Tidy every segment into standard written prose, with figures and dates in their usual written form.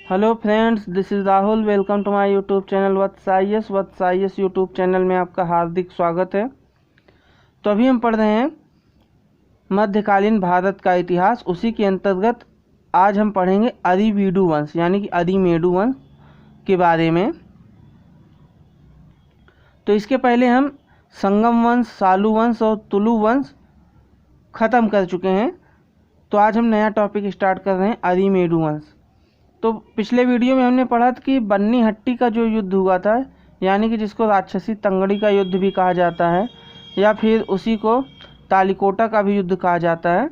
Hello friends, this is Rahul. Welcome to my YouTube channel Vats YouTube channel में आपका हार्दिक स्वागत है। तो अभी हम पढ़ रहे हैं मध्यकालीन भारत का इतिहास। उसी के अंतर्गत आज हम पढ़ेंगे अरिवीडु वंश यानी कि अरिमेडु वंश के बारे में। तो इसके पहले हम संगम वंश, सालू वंश और तुलु वंश ख़त्म कर चुके हैं। तो आज हम नया टॉपिक स्टार्ट कर रहे हैं, अरिमेडु वंश। तो पिछले वीडियो में हमने पढ़ा था कि बन्नी हट्टी का जो युद्ध हुआ था, यानी कि जिसको राक्षसी तंगड़ी का युद्ध भी कहा जाता है या फिर उसी को तालिकोटा का भी युद्ध कहा जाता है।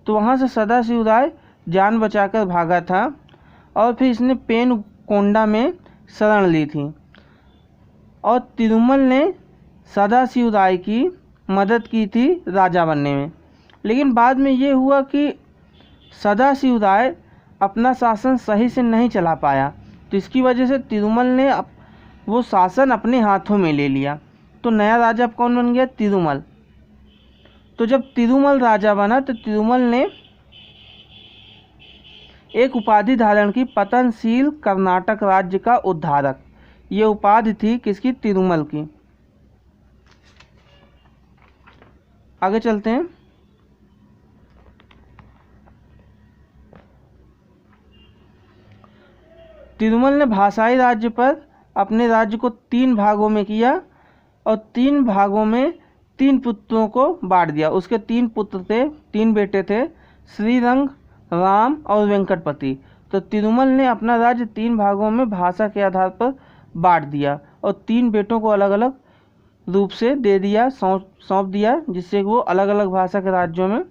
तो वहाँ से सदाशिवराय जान बचाकर भागा था और फिर इसने पेनकोंडा में शरण ली थी और तिरुमल ने सदाशिवराय की मदद की थी राजा बनने में। लेकिन बाद में ये हुआ कि सदाशिवराय अपना शासन सही से नहीं चला पाया, तो इसकी वजह से तिरुमल ने वो शासन अपने हाथों में ले लिया। तो नया राजा कौन बन गया? तिरुमल। तो जब तिरुमल राजा बना तो तिरुमल ने एक उपाधि धारण की, पतनशील कर्नाटक राज्य का उद्धारक। ये उपाधि थी किसकी? तिरुमल की। आगे चलते हैं। तिरुमल ने भाषाई राज्य पर अपने राज्य को 3 भागों में किया और 3 भागों में 3 पुत्रों को बांट दिया। उसके 3 पुत्र थे, 3 बेटे थे, श्रीरंग, राम और वेंकटपति। तो तिरुमल ने अपना राज्य 3 भागों में भाषा के आधार पर बांट दिया और 3 बेटों को अलग अलग रूप से दे दिया, सौंप दिया, जिससे वो अलग अलग भाषा के राज्यों में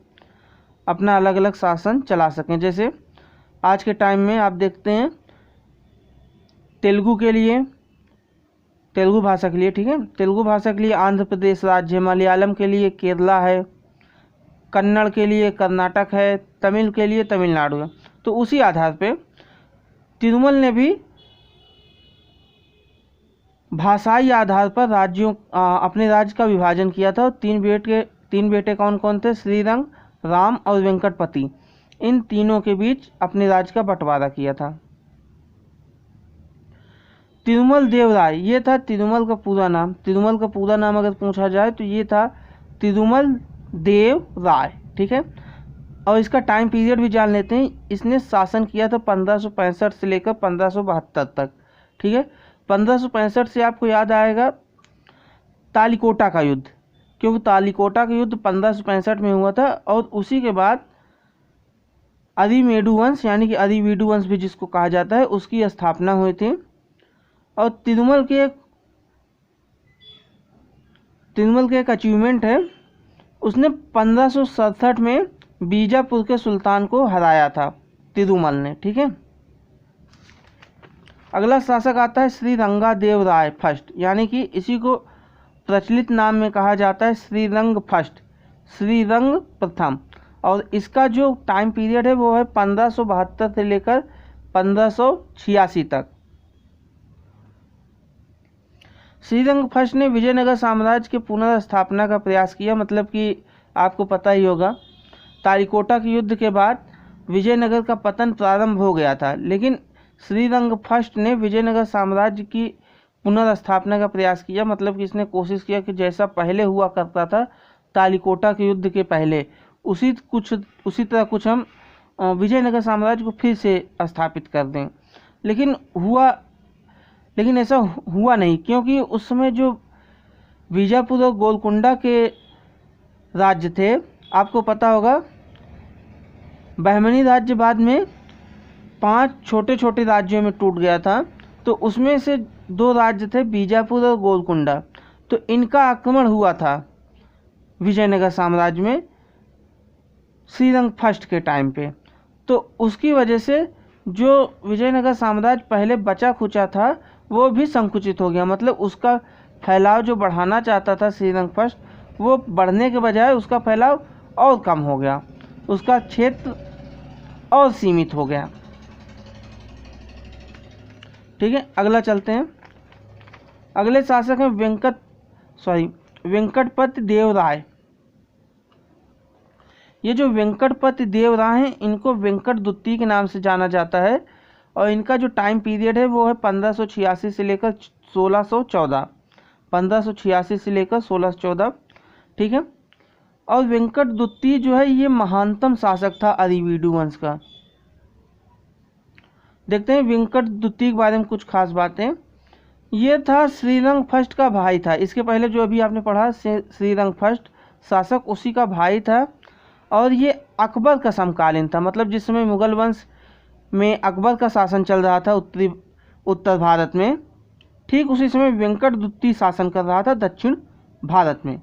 अपना अलग अलग शासन चला सकें। जैसे आज के टाइम में आप देखते हैं तेलुगु भाषा के लिए, ठीक है, तेलुगु भाषा के लिए आंध्र प्रदेश राज्य है, मलयालम के लिए केरला है, कन्नड़ के लिए कर्नाटक है, तमिल के लिए तमिलनाडु है। तो उसी आधार पे तिरुमल ने भी भाषाई आधार पर राज्यों अपने राज्य का विभाजन किया था। और 3 बेटे कौन कौन थे? श्रीरंग, राम और वेंकटपति। इन तीनों के बीच अपने राज्य का बंटवारा किया था। तिरुमल देव राय, ये था तिरुमल का पूरा नाम। तिरुमल का पूरा नाम अगर पूछा जाए तो ये था तिरुमल देव राय, ठीक है। और इसका टाइम पीरियड भी जान लेते हैं। इसने शासन किया था 1565 से लेकर 1572 तक, ठीक है। 1565 से आपको याद आएगा तालिकोटा का युद्ध, क्योंकि तालिकोटा का युद्ध 1565 में हुआ था। और उसी के बाद अरिमेडु वंश यानी कि अरिवीडु वंश भी जिसको कहा जाता है, उसकी स्थापना हुई थी। और तिरुमल के एक अचीवमेंट है, उसने 1567 में बीजापुर के सुल्तान को हराया था तिरुमल ने, ठीक है। अगला शासक आता है श्रीरंगादेव राय फर्स्ट, यानी कि इसी को प्रचलित नाम में कहा जाता है श्रीरंग फर्स्ट, श्रीरंग प्रथम। और इसका जो टाइम पीरियड है वो है 1572 से लेकर 1586 तक। श्रीरंग फर्स्ट ने विजयनगर साम्राज्य के पुनर्स्थापना का प्रयास किया। मतलब कि आपको पता ही होगा तालिकोटा के युद्ध के बाद विजयनगर का पतन प्रारंभ हो गया था, लेकिन श्रीरंग फर्स्ट ने विजयनगर साम्राज्य की पुनर्स्थापना का प्रयास किया। मतलब कि इसने कोशिश किया कि जैसा पहले हुआ करता था तालिकोटा के युद्ध के पहले, उसी तरह कुछ हम विजयनगर साम्राज्य को फिर से स्थापित कर दें। लेकिन ऐसा हुआ नहीं, क्योंकि उस समय जो बीजापुर और गोलकुंडा के राज्य थे, आपको पता होगा बहमनी राज्य बाद में 5 छोटे छोटे राज्यों में टूट गया था। तो उसमें से 2 राज्य थे बीजापुर और गोलकुंडा। तो इनका आक्रमण हुआ था विजयनगर साम्राज्य में श्रीरंग फर्स्ट के टाइम पे। तो उसकी वजह से जो विजयनगर साम्राज्य पहले बचा खुचा था वो भी संकुचित हो गया। मतलब उसका फैलाव जो बढ़ाना चाहता था श्रीरंग फर्स्ट, वो बढ़ने के बजाय उसका फैलाव और कम हो गया, उसका क्षेत्र और सीमित हो गया, ठीक है। अगला चलते हैं। अगले शासक हैं वेंकटपति देव राय। ये जो वेंकटपति देव राय हैं, इनको वेंकट द्वितीय के नाम से जाना जाता है। और इनका जो टाइम पीरियड है वो है 1586 से लेकर 1614, 1586 से लेकर 1614, ठीक है। और वेंकट द्वितीय जो है ये महानतम शासक था अरिवीडु वंश का। देखते हैं वेंकट द्वितीय के बारे में कुछ खास बातें। ये था श्रीरंग फर्स्ट का भाई था। इसके पहले जो अभी आपने पढ़ा श्रीरंग फर्स्ट शासक, उसी का भाई था। और ये अकबर का समकालीन था, मतलब जिस समय मुगल वंश में अकबर का शासन चल रहा था उत्तर भारत में, ठीक उसी समय वेंकट द्वितीय शासन कर रहा था दक्षिण भारत में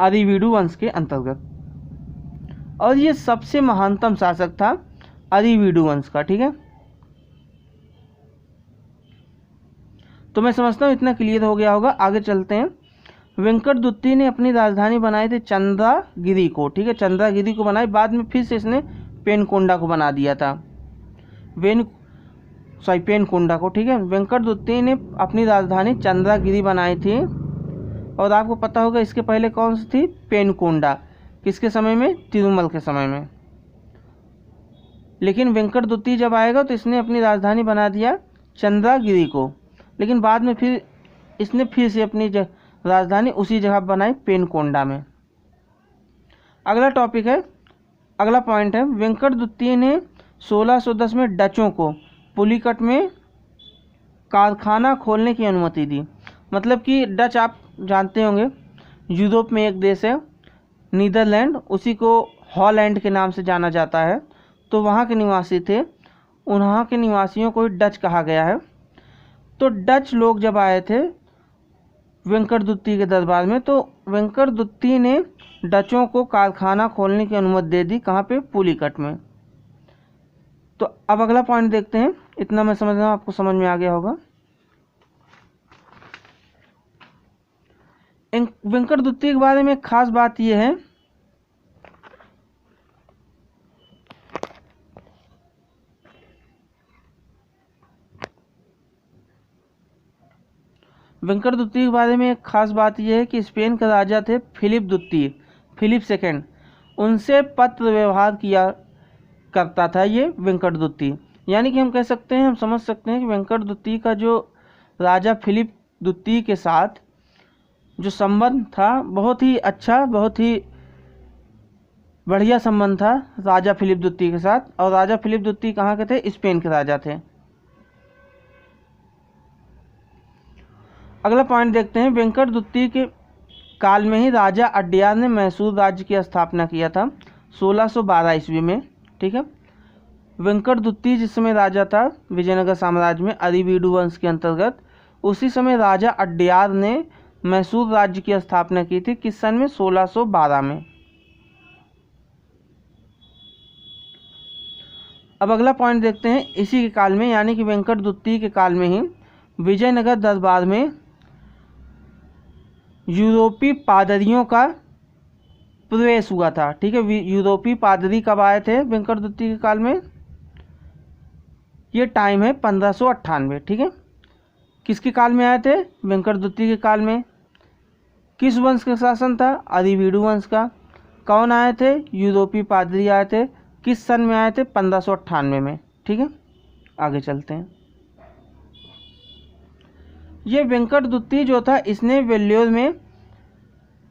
अरिवीडु वंश के अंतर्गत। और ये सबसे महानतम शासक था अरिवीडु वंश का, ठीक है। तो मैं समझता हूँ इतना क्लियर हो गया होगा। आगे चलते हैं। वेंकट द्वितीय ने अपनी राजधानी बनाई थी चंद्रागिरी को, ठीक है, चंद्रागिरी को बनाई। बाद में फिर से इसने पेनकोंडा को बना दिया था, पेनकोंडा को, ठीक है। वेंकट द्वितीय ने अपनी राजधानी चंद्रागिरी बनाई थी। और आपको पता होगा इसके पहले कौन सी थी, पेनकोंडा। किसके समय में, तिरुमल के समय में। लेकिन वेंकट द्वितीय जब आएगा तो इसने अपनी राजधानी बना दिया चंद्रागिरी को, लेकिन बाद में फिर इसने फिर से अपनी राजधानी उसी जगह बनाई पेनकोंडा में। अगला टॉपिक है, अगला पॉइंट है, वेंकट द्वितीय ने 1610 में डचों को पुलिकट में कारखाना खोलने की अनुमति दी। मतलब कि डच आप जानते होंगे यूरोप में एक देश है नीदरलैंड, उसी को हॉलैंड के नाम से जाना जाता है। तो वहाँ के निवासी थे, वहाँ के निवासियों को डच कहा गया है। तो डच लोग जब आए थे वेंकट द्वितीय के दरबार में, तो वेंकट द्वितीय ने डचों को कारखाना खोलने की अनुमति दे दी। कहाँ पे, पुलिकट में। तो अब अगला पॉइंट देखते हैं। इतना मैं समझ रहा हूँ आपको समझ में आ गया होगा। वेंकट द्वितीय के बारे में एक खास बात यह है, वेंकट द्वितीय के बारे में एक खास बात यह है कि स्पेन का राजा थे फिलिप द्वितीय, फिलिप सेकेंड, उनसे पत्र व्यवहार किया करता था ये वेंकट द्वितीय। यानी कि हम कह सकते हैं, हम समझ सकते हैं कि वेंकट द्वितीय का जो राजा फिलिप द्वितीय के साथ जो संबंध था बहुत ही अच्छा, बहुत ही बढ़िया संबंध था राजा फिलिप द्वितीय के साथ। और राजा फिलिप द्वितीय कहाँ के थे, स्पेन के राजा थे। अगला पॉइंट देखते हैं। वेंकट द्वितीय के काल में ही राजा अड्यार ने मैसूर राज्य की स्थापना किया था 1612 ईस्वी में, ठीक है। वेंकट द्वितीय जिस समय राजा था विजयनगर साम्राज्य में अरिवीडु वंश के अंतर्गत, उसी समय राजा अड्यार ने मैसूर राज्य की स्थापना की थी। किस सन में, 1612 में। अब अगला पॉइंट देखते हैं। इसी के काल में, यानी कि वेंकट द्वितीय के काल में ही विजयनगर दरबार में यूरोपीय पादरियों का प्रवेश हुआ था, ठीक है। यूरोपीय पादरी कब आए थे वेंकट द्वितीय के काल में, ये टाइम है 1598, ठीक है। किसके काल में आए थे, वेंकट द्वितीय के काल में। किस वंश का शासन था, अरिवीडु वंश का। कौन आए थे, यूरोपीय पादरी आए थे। किस सन में आए थे, 1598 में, ठीक है। आगे चलते हैं। ये वेंकट द्वितीय जो था, इसने वेल्लोर में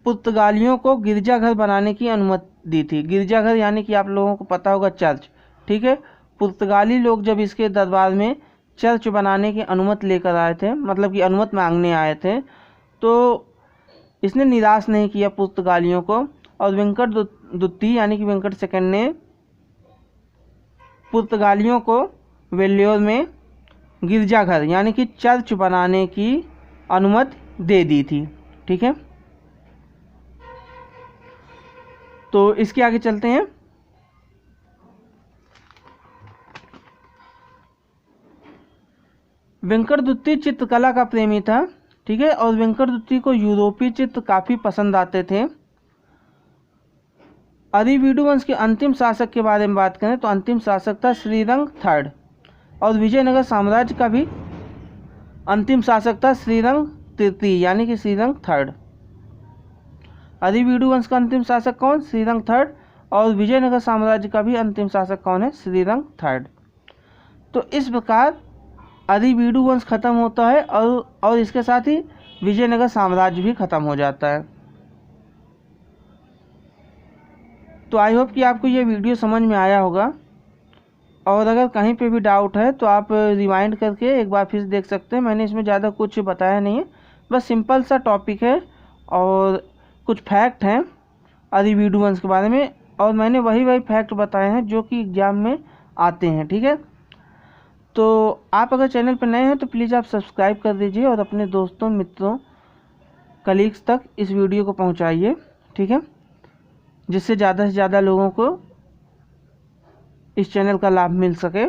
पुर्तगालियों को गिरजाघर बनाने की अनुमति दी थी। गिरजाघर यानी कि आप लोगों को पता होगा चर्च, ठीक है। पुर्तगाली लोग जब इसके दरबार में चर्च बनाने की अनुमति लेकर आए थे, मतलब कि अनुमति मांगने आए थे, तो इसने निराश नहीं किया पुर्तगालियों को। और वेंकट द्वितीय यानी कि वेंकट सेकंड ने पुर्तगालियों को वेल्लोर में गिरजाघर यानी कि चर्च बनाने की अनुमति दे दी थी, ठीक है। तो इसके आगे चलते हैं। वेंकट द्वितीय चित्रकला का प्रेमी था, ठीक है। और वेंकट द्वितीय को यूरोपीय चित्र काफ़ी पसंद आते थे। अरिवीडु वंश के अंतिम शासक के बारे में बात करें तो अंतिम शासक था श्रीरंग थर्ड। और विजयनगर साम्राज्य का भी अंतिम शासक था श्रीरंग तृतीय यानी कि श्रीरंग थर्ड। अरिवीडु वंश का अंतिम शासक कौन, श्रीरंग थर्ड। और विजयनगर साम्राज्य का भी अंतिम शासक कौन है, श्रीरंग थर्ड। तो इस प्रकार अधिवीडु वंश खत्म होता है और इसके साथ ही विजयनगर साम्राज्य भी खत्म हो जाता है। तो आई होप कि आपको ये वीडियो समझ में आया होगा, और अगर कहीं पे भी डाउट है तो आप रिवाइंड करके एक बार फिर देख सकते हैं। मैंने इसमें ज़्यादा कुछ बताया नहीं है, बस सिंपल सा टॉपिक है और कुछ फैक्ट हैं अधिवीडु वंश के बारे में, और मैंने वही फैक्ट बताए हैं जो कि एग्जाम में आते हैं। ठीक है, तो आप अगर चैनल पर नए हैं तो प्लीज़ आप सब्सक्राइब कर दीजिए और अपने दोस्तों, मित्रों, कलीग्स तक इस वीडियो को पहुंचाइए। ठीक है, जिससे ज़्यादा से ज़्यादा लोगों को इस चैनल का लाभ मिल सके।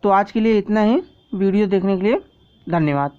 तो आज के लिए इतना ही। वीडियो देखने के लिए धन्यवाद।